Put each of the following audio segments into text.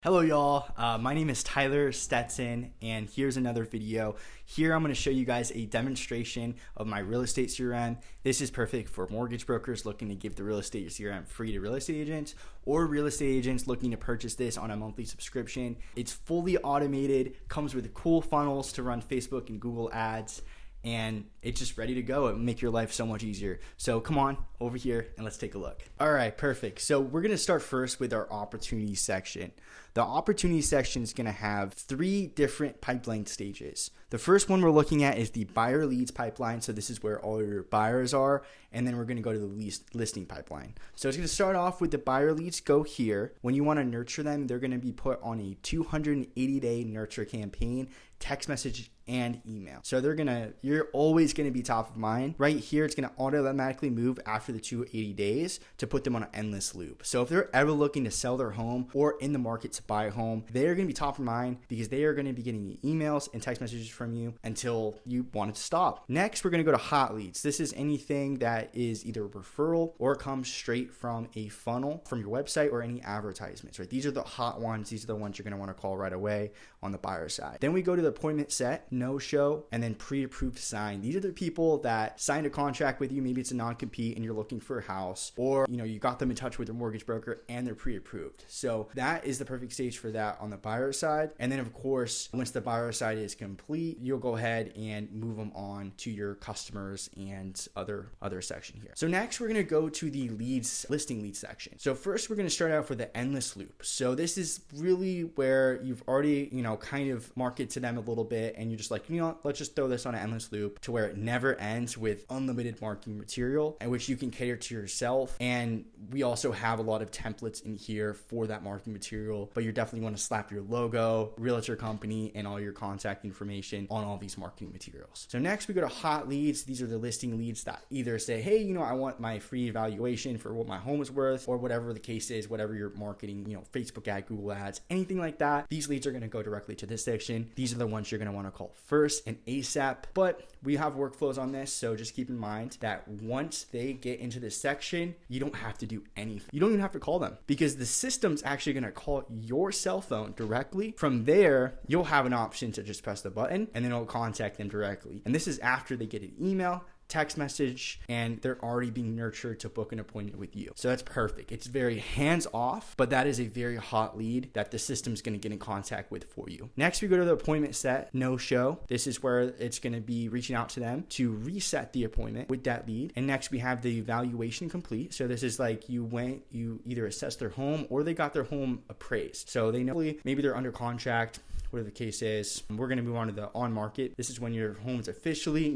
Hello y'all, my name is Tyler Stetson and here's another video. Here I'm going to show you guys a demonstration of my real estate CRM. This is perfect for mortgage brokers looking to give the real estate CRM free to real estate agents or real estate agents looking to purchase this on a monthly subscription. It's fully automated, comes with cool funnels to run Facebook and Google ads, and it's just ready to go. It will make your life so much easier. So come on over here and let's take a look. All right, perfect. So we're going to start first with our opportunity section. The opportunity section is going to have 3 different pipeline stages. The first one we're looking at is the buyer leads pipeline. So this is where all your buyers are. And then we're going to go to the listing pipeline. So it's going to start off with the buyer leads go here. When you want to nurture them, they're going to be put on a 280-day nurture campaign, text message and email. So you're always going to be top of mind. Right here, it's going to automatically move after the 280 days to put them on an endless loop. So if they're ever looking to sell their home or in the market to buy a home, they're going to be top of mind because they are going to be getting emails and text messages from you until you want it to stop. Next, we're going to go to hot leads. This is anything that is either a referral or comes straight from a funnel from your website or any advertisements, right? These are the hot ones. These are the ones you're going to want to call right away on the buyer side. Then we go to the appointment set, no show, and then pre-approved sign. These are the people that signed a contract with you. Maybe it's a non-compete and you're looking for a house, or you got them in touch with their mortgage broker and they're pre-approved. So that is the perfect stage for that on the buyer side. And then of course, once the buyer side is complete, you'll go ahead and move them on to your customers and other section here. So next we're going to go to the listing leads section. So first we're going to start out for the endless loop. So this is really where you've already, kind of marketed to them a little bit and you're just like, let's just throw this on an endless loop to where it never ends with unlimited marketing material and which you can cater to yourself. And we also have a lot of templates in here for that marketing material, but you definitely want to slap your logo, realtor company, and all your contact information on all these marketing materials. So next we go to hot leads. These are the listing leads that either say, hey, I want my free evaluation for what my home is worth, or whatever the case is, whatever you're marketing, Facebook ad, Google ads, anything like that. These leads are going to go directly to this section. These are the ones you're going to want to call first and ASAP, but we have workflows on this. So just keep in mind that once they get into this section, you don't have to do anything. You don't even have to call them because the system's actually going to call your cell phone directly. From there, you'll have an option to just press the button and then it'll contact them directly. And this is after they get an email, text message, and they're already being nurtured to book an appointment with you. So that's perfect. It's very hands off, but that is a very hot lead that the system's going to get in contact with for you. Next, we go to the appointment set, no show. This is where it's going to be reaching out to them to reset the appointment with that lead. And next we have the evaluation complete. So this is like you either assessed their home or they got their home appraised. So they know maybe they're under contract, whatever the case is. We're going to move on to the on market. This is when your home's officially,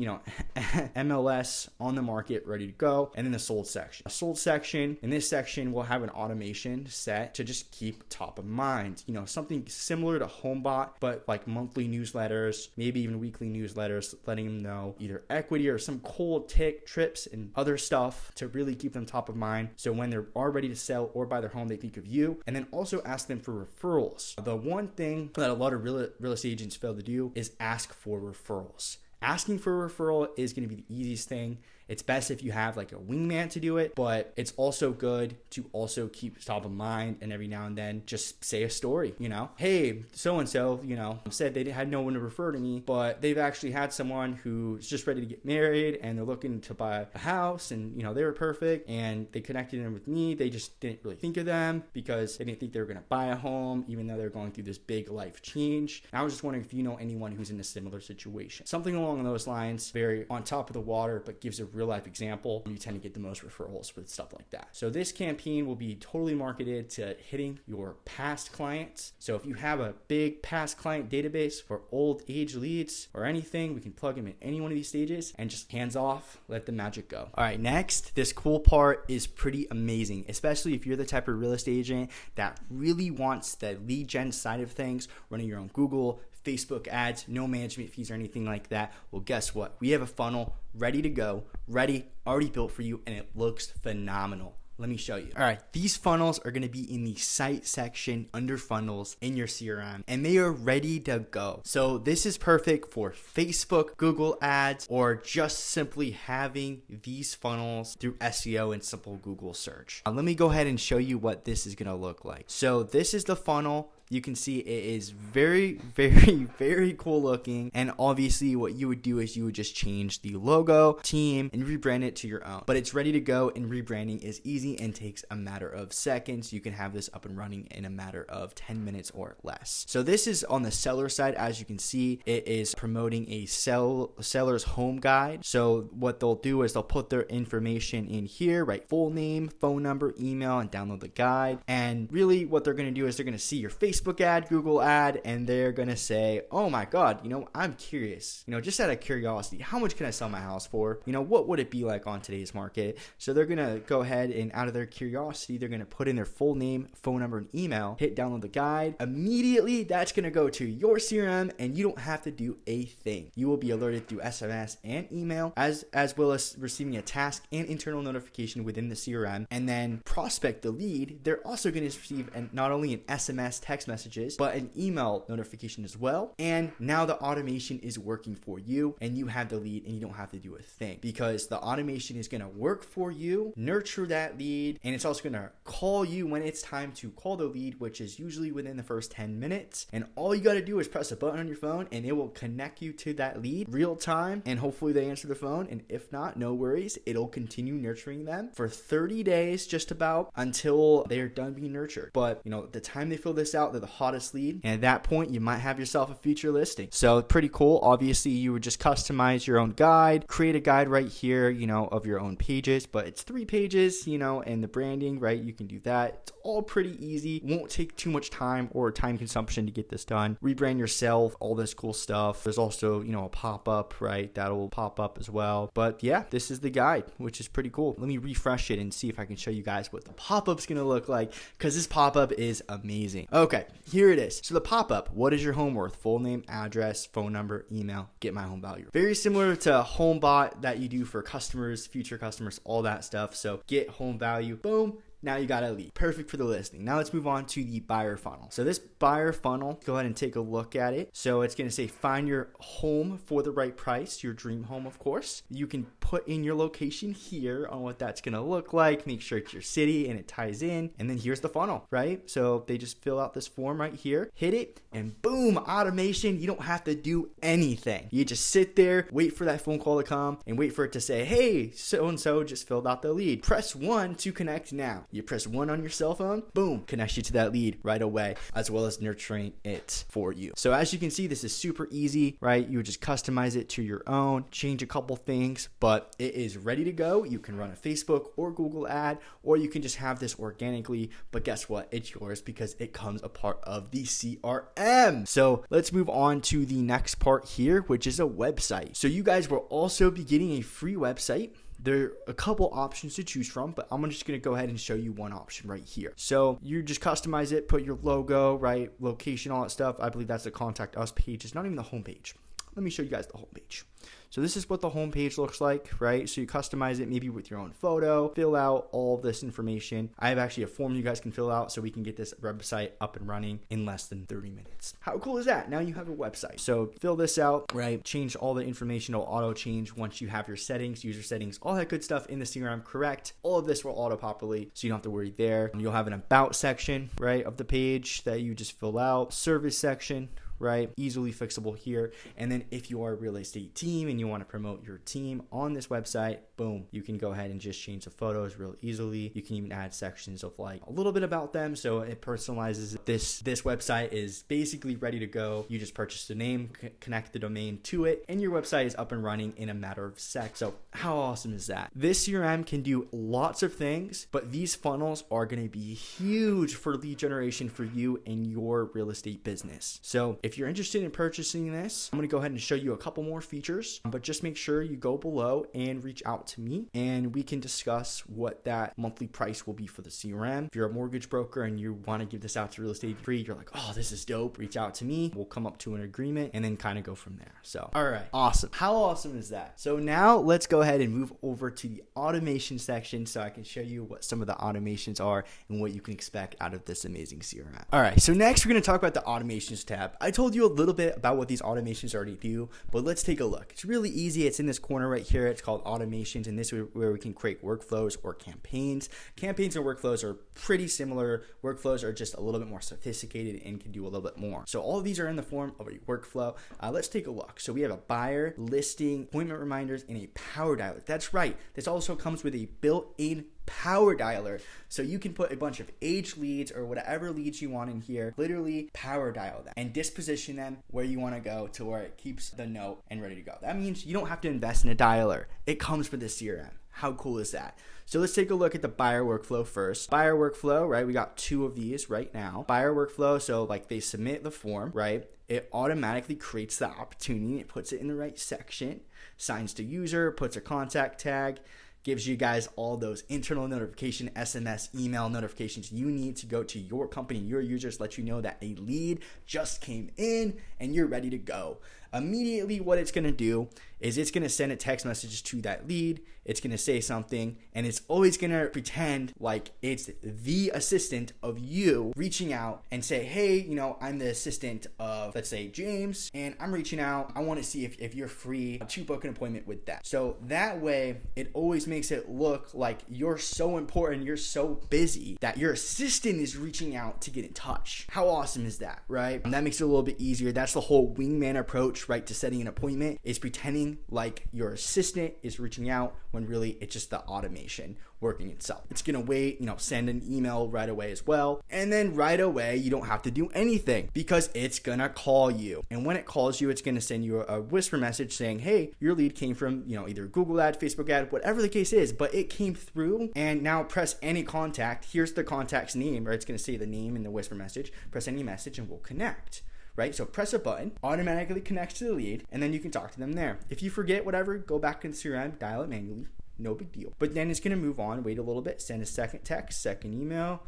MLS on the market, ready to go. And then the sold section. A sold section, in this section, we'll have an automation set to just keep top of mind. Something similar to HomeBot, but like monthly newsletters, maybe even weekly newsletters, letting them know either equity or some cool trips and other stuff to really keep them top of mind. So when they're all ready to sell or buy their home, they think of you. And then also ask them for referrals. The one thing that a lot of real estate agents fail to do is ask for referrals. Asking for a referral is going to be the easiest thing. It's best if you have like a wingman to do it, but it's also good to also keep top of mind and every now and then just say a story, hey, so-and-so, said they had no one to refer to me, but they've actually had someone who's just ready to get married and they're looking to buy a house and, they were perfect and they connected them with me. They just didn't really think of them because they didn't think they were going to buy a home, even though they're going through this big life change. And I was just wondering if you know anyone who's in a similar situation. Something along those lines, very on top of the water, but gives a real life example. You tend to get the most referrals with stuff like that. So this campaign will be totally marketed to hitting your past clients. So if you have a big past client database for old age leads or anything, we can plug them in any one of these stages and just hands off, let the magic go. All right, next, this cool part is pretty amazing, especially if you're the type of real estate agent that really wants the lead gen side of things, running your own Google, Facebook ads, no management fees or anything like that. Well, guess what? We have a funnel ready to go, already built for you, and it looks phenomenal. Let me show you. All right, these funnels are going to be in the site section under funnels in your CRM, and they are ready to go. So this is perfect for Facebook, Google ads, or just simply having these funnels through SEO and simple Google search. Let me go ahead and show you what this is going to look like. So this is the funnel you can see it is very, very, very cool looking. And obviously what you would do is you would just change the logo, team, and rebrand it to your own. But it's ready to go, and rebranding is easy and takes a matter of seconds. You can have this up and running in a matter of 10 minutes or less. So this is on the seller side. As you can see, it is promoting a seller's home guide. So what they'll do is they'll put their information in here, right? Full name, phone number, email, and download the guide. And really what they're going to do is they're going to see your Facebook ad, Google ad, and they're going to say, oh my God, I'm curious, just out of curiosity, how much can I sell my house for? What would it be like on today's market? So they're going to go ahead and out of their curiosity, they're going to put in their full name, phone number, and email, hit download the guide. Immediately, that's going to go to your CRM, and you don't have to do a thing. You will be alerted through SMS and email, as well as receiving a task and internal notification within the CRM. And then prospect the lead, they're also going to receive not only an SMS text messages, but an email notification as well. And now the automation is working for you, and you have the lead, and you don't have to do a thing, because the automation is going to work for you, nurture that lead, and it's also going to call you when it's time to call the lead, which is usually within the first 10 minutes. And all you got to do is press a button on your phone, and it will connect you to that lead real time, and hopefully they answer the phone. And if not, no worries, it'll continue nurturing them for 30 days just about until they're done being nurtured. But the time they fill this out, they're the hottest lead, and at that point you might have yourself a future listing. So pretty cool. Obviously you would just customize your own guide, create a guide right here, of your own pages, but it's 3 pages, and the branding, right? You can do that. It's all pretty easy. Won't take too much time or time consumption to get this done. Rebrand yourself, all this cool stuff. There's also, a pop-up, right? That'll pop up as well. But yeah, this is the guide, which is pretty cool. Let me refresh it and see if I can show you guys what the pop-up's gonna look like, because this pop-up is amazing. Okay, here it is. So the pop-up, what is your home worth? Full name, address, phone number, email, get my home value. Very similar to HomeBot that you do for customers, future customers, all that stuff. So get home value, boom. Now you got a lead. Perfect for the listing. Now let's move on to the buyer funnel. So this buyer funnel, go ahead and take a look at it. So it's going to say find your home for the right price, your dream home, of course. You can put in your location here on what that's going to look like. Make sure it's your city and it ties in. And then here's the funnel, right? So they just fill out this form right here, hit it, and boom, automation. You don't have to do anything. You just sit there, wait for that phone call to come, and wait for it to say, hey, so-and-so just filled out the lead. Press 1 to connect now. You press 1 on your cell phone, boom, connects you to that lead right away, as well as nurturing it for you. So as you can see, this is super easy, right? You would just customize it to your own, change a couple things, but it is ready to go. You can run a Facebook or Google ad, or you can just have this organically, but guess what? It's yours because it comes a part of the CRM. So let's move on to the next part here, which is a website. So you guys will also be getting a free website. There are a couple options to choose from, but I'm just going to go ahead and show you one option right here. So you just customize it, put your logo, right, location, all that stuff. I believe that's the contact us page. It's not even the homepage. Let me show you guys the homepage. So this is what the homepage looks like, right? So you customize it maybe with your own photo, fill out all this information. I have actually a form you guys can fill out so we can get this website up and running in less than 30 minutes. How cool is that? Now you have a website. So fill this out, right? Change all the information. It'll auto change once you have your settings, user settings, all that good stuff in the CRM correct. All of this will auto populate, so you don't have to worry there. You'll have an about section, right, of the page that you just fill out. Service section, right? Easily fixable here. And then if you are a real estate team and you want to promote your team on this website, boom, you can go ahead and just change the photos real easily. You can even add sections of like a little bit about them, so it personalizes it. This website is basically ready to go. You just purchase the name, connect the domain to it, and your website is up and running in a matter of seconds. So how awesome is that? This CRM can do lots of things, but these funnels are going to be huge for lead generation for you and your real estate business. So if you're interested in purchasing this, I'm going to go ahead and show you a couple more features, but just make sure you go below and reach out to me and we can discuss what that monthly price will be for the CRM. If you're a mortgage broker and you want to give this out to real estate free, you're like, oh, this is dope, reach out to me. We'll come up to an agreement and then kind of go from there. So, all right, awesome. How awesome is that? So now let's go ahead and move over to the automation section so I can show you what some of the automations are and what you can expect out of this amazing CRM. All right, so next we're going to talk about the automations tab. I told you a little bit about what these automations already do, but let's take a look. It's really easy. It's in this corner right here. It's called automations, and this is where we can create workflows or campaigns. Campaigns and workflows are pretty similar. Workflows are just a little bit more sophisticated and can do a little bit more. So all of these are in the form of a workflow. Let's take a look. So we have a buyer, listing, appointment reminders, and a power dialer. That's right. This also comes with a built-in power dialer, so you can put a bunch of age leads or whatever leads you want in here, literally power dial them and disposition them where you want to go to where it keeps the note and ready to go. That means you don't have to invest in a dialer. It comes with the CRM. How cool is that? So let's take a look at the buyer workflow first. Buyer workflow, right? We got 2 of these right now. Buyer workflow, so like they submit the form, right? It automatically creates the opportunity. It puts it in the right section, signs to user, puts a contact tag, gives you guys all those internal notification, SMS, email notifications you need to go to your company, your users, let you know that a lead just came in and you're ready to go. Immediately what it's going to do is it's going to send a text message to that lead. It's going to say something, and it's always going to pretend like it's the assistant of you reaching out and say, hey, you know, I'm the assistant of, let's say, James, and I'm reaching out. I want to see if you're free to book an appointment with that. So that way, it always makes it look like you're so important, you're so busy that your assistant is reaching out to get in touch. How awesome is that, right? And that makes it a little bit easier. That's the whole wingman approach, right, to setting an appointment, is pretending like your assistant is reaching out when really it's just the automation working itself. It's gonna wait, you know, send an email right away as well. And then right away, you don't have to do anything because it's gonna call you. And when it calls you, it's gonna send you a whisper message saying, hey, your lead came from, you know, either Google ad, Facebook ad, whatever the case is, but it came through, and now press any contact. Here's the contact's name, right? It's gonna say the name in the whisper message. Press any message and we'll connect. Right? So press a button, automatically connects to the lead, and then you can talk to them there. If you forget whatever, go back in CRM, dial it manually, no big deal. But then it's going to move on, wait a little bit, send a second text, second email,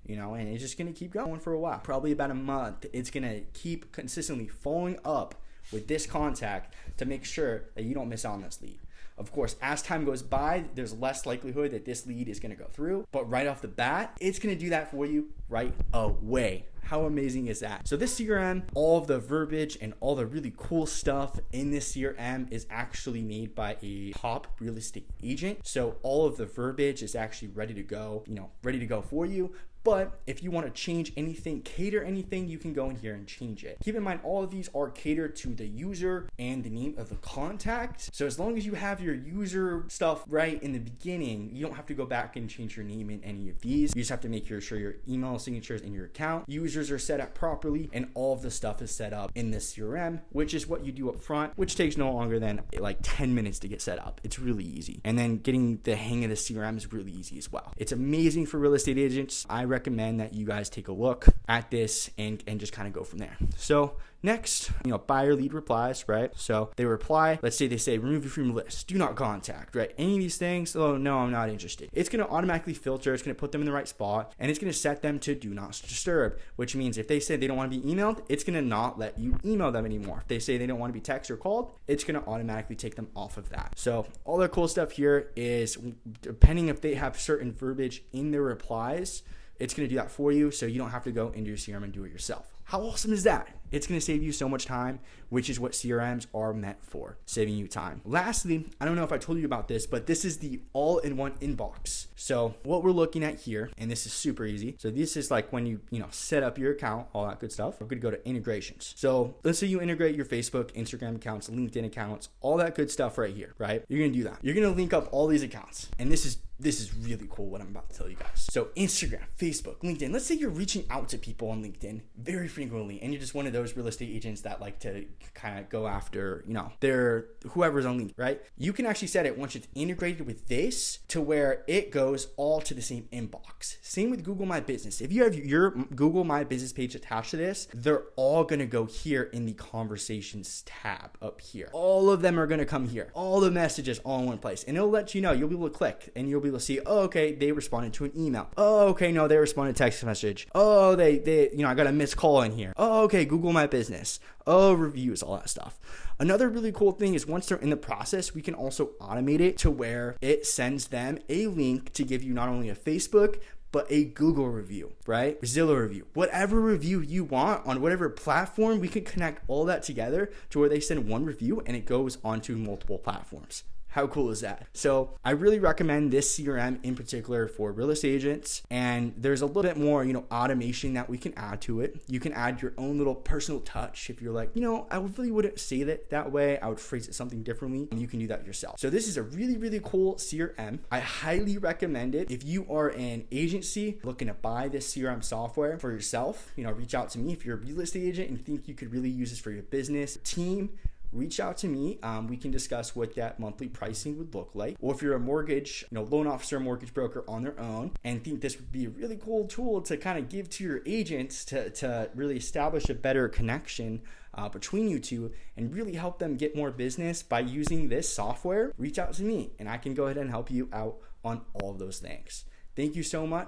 you know, and it's just going to keep going for a while. Probably about a month. It's going to keep consistently following up with this contact to make sure that you don't miss out on this lead. Of course, as time goes by, there's less likelihood that this lead is going to go through, but right off the bat, it's going to do that for you right away. How amazing is that? So this CRM, all of the verbiage and all the really cool stuff in this CRM is actually made by a top real estate agent. So all of the verbiage is actually ready to go, you know, ready to go for you. But if you want to change anything, cater anything, you can go in here and change it. Keep in mind, all of these are catered to the user and the name of the contact. So as long as you have your user stuff right in the beginning, you don't have to go back and change your name in any of these. You just have to make sure your email signatures in your account, users are set up properly, and all of the stuff is set up in this CRM, which is what you do up front, which takes no longer than like 10 minutes to get set up. It's really easy. And then getting the hang of the CRM is really easy as well. It's amazing for real estate agents. I recommend that you guys take a look at this and just kind of go from there. So next, you know, buyer lead replies, right? So they reply, let's say they say, remove you from your list, do not contact, right? Any of these things, oh no, I'm not interested. It's going to automatically filter, it's going to put them in the right spot, and it's going to set them to do not disturb, which means if they say they don't want to be emailed, it's going to not let you email them anymore. If they say they don't want to be texted or called, it's going to automatically take them off of that. So all the cool stuff here is, depending if they have certain verbiage in their replies, it's going to do that for you, so you don't have to go into your CRM and do it yourself. How awesome is that? It's going to save you so much time, which is what CRMs are meant for, saving you time. Lastly, I don't know if I told you about this, but this is the all-in-one inbox. So what we're looking at here, and this is super easy. So this is like when you set up your account, all that good stuff. We're going to go to integrations. So let's say you integrate your Facebook, Instagram accounts, LinkedIn accounts, all that good stuff right here, right? You're going to do that. You're going to link up all these accounts. And this is really cool what I'm about to tell you guys. So Instagram, Facebook, LinkedIn. Let's say you're reaching out to people on LinkedIn very frequently, and you're just one of those real estate agents that like to kind of go after, their whoever's on LinkedIn, right? You can actually set it once it's integrated with this to where it goes all to the same inbox. Same with Google My Business. If you have your Google My Business page attached to this, they're all going to go here in the conversations tab up here. All of them are going to come here. All the messages all in one place, and it'll let you know. You'll be able to click and you'll be able to see, oh, okay, they responded to an email. Oh, okay, no, they responded to text message. Oh, they I got a missed call in here. Oh, okay, Google My Business. Oh, reviews, all that stuff. Another really cool thing is once they're in the process, we can also automate it to where it sends them a link to give you not only a Facebook, but a Google review, right? Zillow review, whatever review you want on whatever platform, we can connect all that together to where they send one review and it goes onto multiple platforms. How cool is that? So I really recommend this CRM in particular for real estate agents. And there's a little bit more, automation that we can add to it. You can add your own little personal touch. If you're like, I really wouldn't say it that way, I would phrase it something differently. You can do that yourself. So this is a really, really cool CRM. I highly recommend it. If you are an agency looking to buy this CRM software for yourself, reach out to me. If you're a real estate agent and think you could really use this for your business, team, reach out to me. We can discuss what that monthly pricing would look like. Or if you're a mortgage, loan officer, mortgage broker on their own and think this would be a really cool tool to kind of give to your agents to really establish a better connection between you two and really help them get more business by using this software, reach out to me and I can go ahead and help you out on all of those things. Thank you so much.